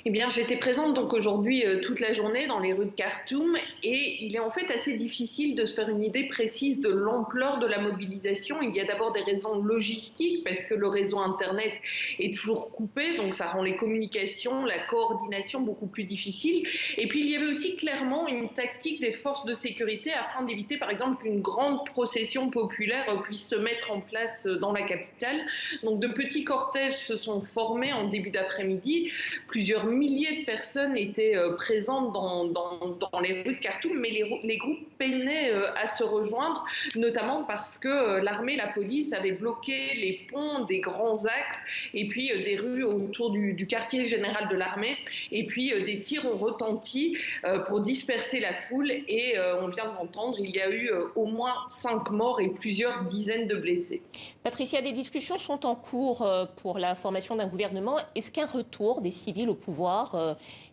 Eh bien, j'étais présente donc aujourd'hui toute la journée dans les rues de Khartoum et il est en fait assez difficile de se faire une idée précise de l'ampleur de la mobilisation. Il y a d'abord des raisons logistiques parce que le réseau Internet est toujours coupé, donc ça rend les communications, la coordination beaucoup plus difficile. Et puis il y avait aussi clairement une tactique des forces de sécurité afin d'éviter par exemple qu'une grande procession populaire puisse se mettre en place dans la capitale. Donc de petits cortèges se sont formés en début d'après-midi. Plusieurs milliers de personnes étaient présentes dans les rues de Khartoum, mais les groupes peinaient à se rejoindre, notamment parce que l'armée et la police avaient bloqué les ponts des grands axes et puis des rues autour du quartier général de l'armée. Et puis des tirs ont retenti pour disperser la foule et on vient d'entendre, il y a eu au moins 5 morts et plusieurs dizaines de blessés. Patricia, des discussions sont en cours pour la formation d'un gouvernement. Est-ce qu'un retour des civils au pouvoir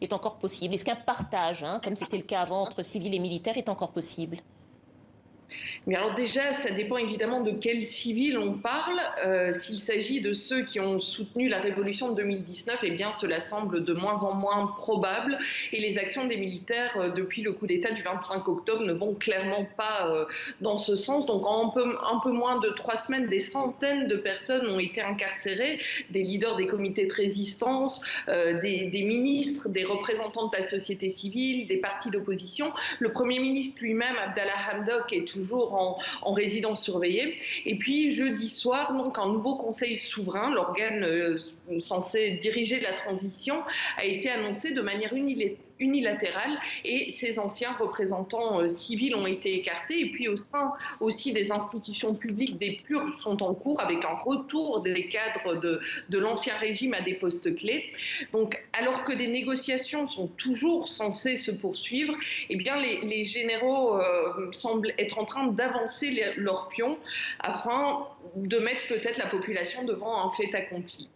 est encore possible? Est-ce qu'un partage, comme c'était le cas avant entre civils et militaires, est encore possible? Mais alors déjà, ça dépend évidemment de quels civils on parle. S'il s'agit de ceux qui ont soutenu la révolution de 2019, eh bien cela semble de moins en moins probable. Et les actions des militaires depuis le coup d'État du 25 octobre ne vont clairement pas dans ce sens. Donc en un peu moins de 3 semaines, des centaines de personnes ont été incarcérées, des leaders des comités de résistance, des ministres, des représentants de la société civile, des partis d'opposition. Le Premier ministre lui-même, Abdallah Hamdok, est toujours en résidence surveillée. Et puis jeudi soir, donc un nouveau conseil souverain, l'organe censé diriger la transition, a été annoncé de manière unilatérale et ses anciens représentants civils ont été écartés. Et puis au sein aussi des institutions publiques, des purges sont en cours avec un retour des cadres de l'ancien régime à des postes clés. Donc alors que des négociations sont toujours censées se poursuivre, eh bien les généraux semblent être en train d'avancer leurs pions afin de mettre peut-être la population devant un fait accompli.